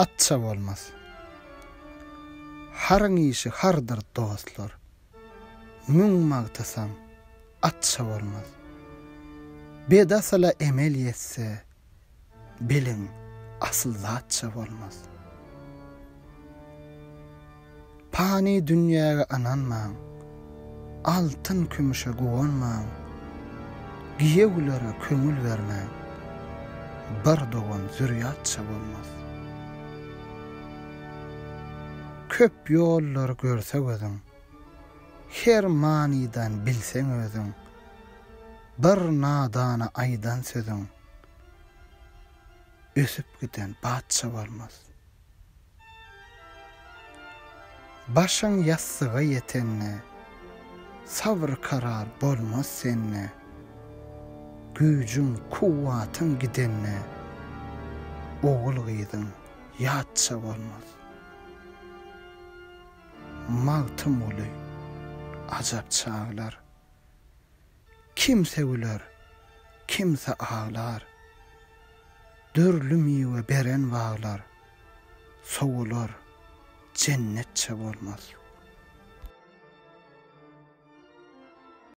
atça bolmaz. Harın işi hardır dostlar. Müň magtasam atça bolmaz. Bedasala emel yetse, bilin asıl zatça bolmaz. Pani dünýäge ananmaň, altyn kümüşe gowanmaň, giýeglere köňül bermäň, bir dogan zürriýatça bolmaz. Köp ýollar görsek özüň, her manidan bilseň özüň, bir nadana aýdan sözüň, ösüp giden batça bolmaz. Başyň ýassyga ýetenne, sabr karar bolmaz senne, güýjüň kuwwatyň gidenne, ogul gyýdyň ýatça bolmaz. Magtym uly, ajap çağlar, kimse güler, kimse ağlar, dörlü miwe beren bağlar, soğular, cennetçe bolmaz.